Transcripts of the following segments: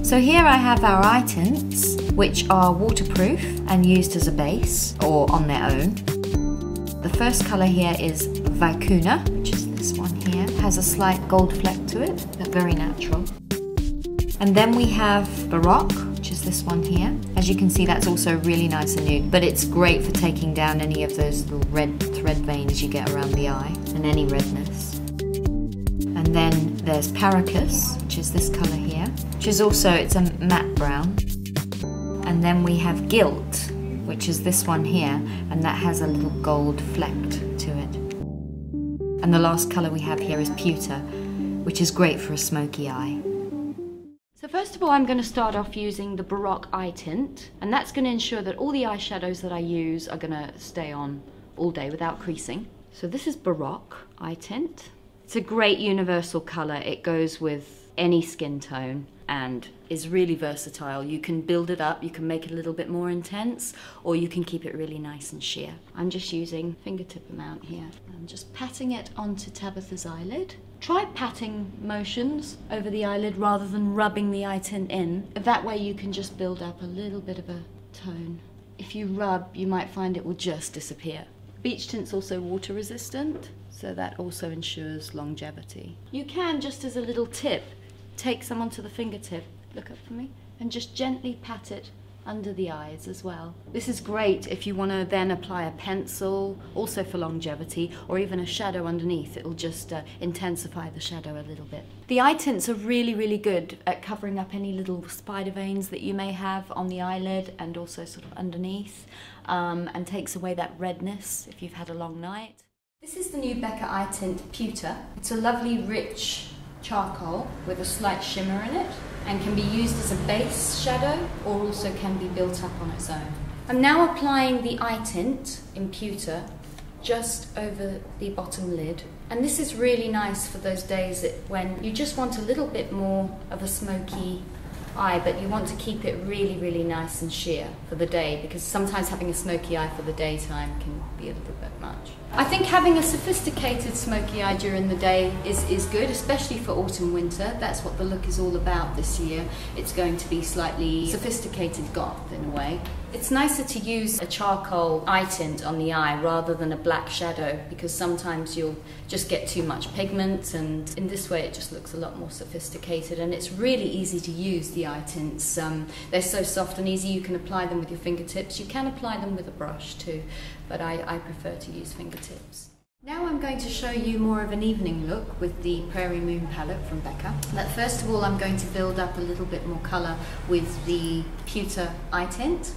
So here I have our eye tints, which are waterproof and used as a base or on their own. The first colour here is Vicuna, which is this one here. It has a slight gold fleck to it, but very natural. And then we have Baroque, which is this one here. As you can see, that's also really nice and nude, but it's great for taking down any of those little red thread veins you get around the eye and any redness. And then there's Paracus, which is this colour here, which is also, it's a matte brown. And then we have Gilt, which is this one here, and that has a little gold fleck to it. And the last colour we have here is Pewter, which is great for a smoky eye. So first of all, I'm going to start off using the Baroque eye tint, and that's going to ensure that all the eyeshadows that I use are going to stay on all day without creasing. So this is Baroque eye tint. It's a great universal colour. It goes with any skin tone and is really versatile. You can build it up, you can make it a little bit more intense, or you can keep it really nice and sheer. I'm just using fingertip amount here. I'm just patting it onto Tabitha's eyelid. Try patting motions over the eyelid rather than rubbing the eye tint in. That way you can just build up a little bit of a tone. If you rub, you might find it will just disappear. Beach tint's also water resistant, so that also ensures longevity. You can, just as a little tip, take some onto the fingertip, look up for me, and just gently pat it under the eyes as well. This is great if you want to then apply a pencil, also for longevity, or even a shadow underneath. It'll just intensify the shadow a little bit. The eye tints are really, really good at covering up any little spider veins that you may have on the eyelid and also sort of underneath, and takes away that redness if you've had a long night. This is the new BECCA eye tint Pewter. It's a lovely, rich charcoal with a slight shimmer in it and can be used as a base shadow or also can be built up on its own. I'm now applying the eye tint in Pewter just over the bottom lid, and this is really nice for those days when you just want a little bit more of a smoky eye, but you want to keep it really, really nice and sheer for the day, because sometimes having a smoky eye for the daytime can be a little bit much. I think having a sophisticated smoky eye during the day is good, especially for autumn winter. That's what the look is all about this year. It's going to be slightly sophisticated goth in a way. It's nicer to use a charcoal eye tint on the eye rather than a black shadow, because sometimes you'll just get too much pigment, and in this way it just looks a lot more sophisticated, and it's really easy to use the eye tints. They're so soft and easy. You can apply them with your fingertips. You can apply them with a brush too, but I prefer to use fingertips. Now I'm going to show you more of an evening look with the Prairie Moon palette from BECCA. But first of all, I'm going to build up a little bit more colour with the Pewter eye tint.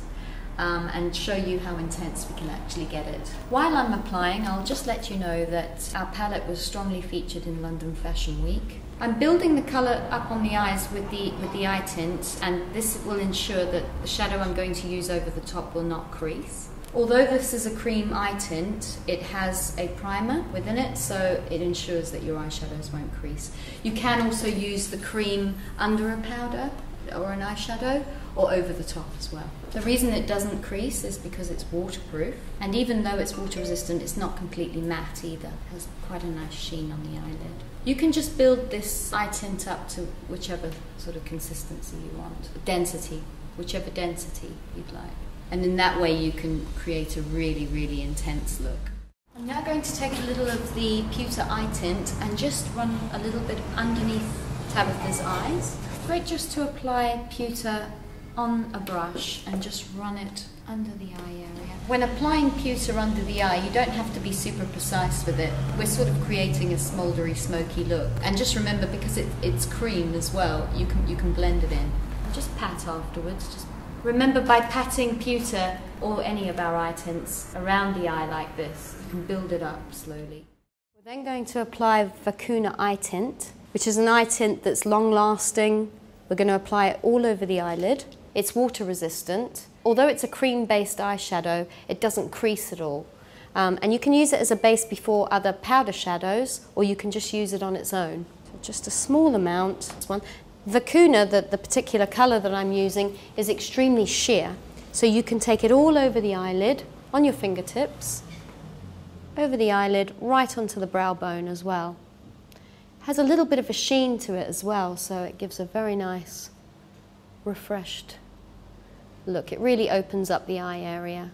And show you how intense we can actually get it. While I'm applying, I'll just let you know that our palette was strongly featured in London Fashion Week. I'm building the colour up on the eyes with the eye tint, and this will ensure that the shadow I'm going to use over the top will not crease. Although this is a cream eye tint, it has a primer within it, so it ensures that your eyeshadows won't crease. You can also use the cream under a powder or an eyeshadow, or over the top as well. The reason it doesn't crease is because it's waterproof, and even though it's water resistant, it's not completely matte either. It has quite a nice sheen on the eyelid. You can just build this eye tint up to whichever sort of consistency you want, density, whichever density you'd like. And in that way you can create a really, really intense look. I'm now going to take a little of the Pewter eye tint and just run a little bit underneath Tabitha's eyes. Great just to apply Pewter on a brush and just run it under the eye area. When applying Pewter under the eye, you don't have to be super precise with it. We're sort of creating a smoldery, smoky look. And just remember, because it's cream as well, you can blend it in. And just pat afterwards. Just remember, by patting Pewter or any of our eye tints around the eye like this, you can build it up slowly. We're then going to apply Vicuna eye tint, which is an eye tint that's long-lasting. We're going to apply it all over the eyelid. It's water resistant. Although it's a cream-based eyeshadow, it doesn't crease at all. And you can use it as a base before other powder shadows, or you can just use it on its own. So just a small amount. This one. Vicuna, the particular colour that I'm using, is extremely sheer. So you can take it all over the eyelid, on your fingertips, over the eyelid, right onto the brow bone as well. Has a little bit of a sheen to it as well, so it gives a very nice refreshed look. It really opens up the eye area.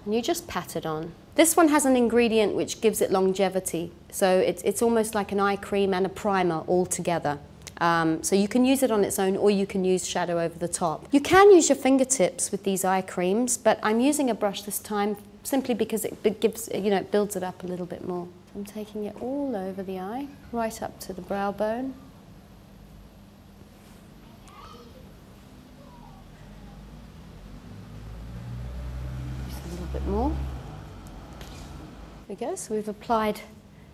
And you just pat it on. This one has an ingredient which gives it longevity. So it's almost like an eye cream and a primer all together. So you can use it on its own, or you can use shadow over the top. You can use your fingertips with these eye creams, but I'm using a brush this time simply because it gives, it builds it up a little bit more. I'm taking it all over the eye, right up to the brow bone. Just a little bit more. There we go. So we've applied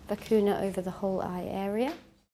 Vacuna over the whole eye area.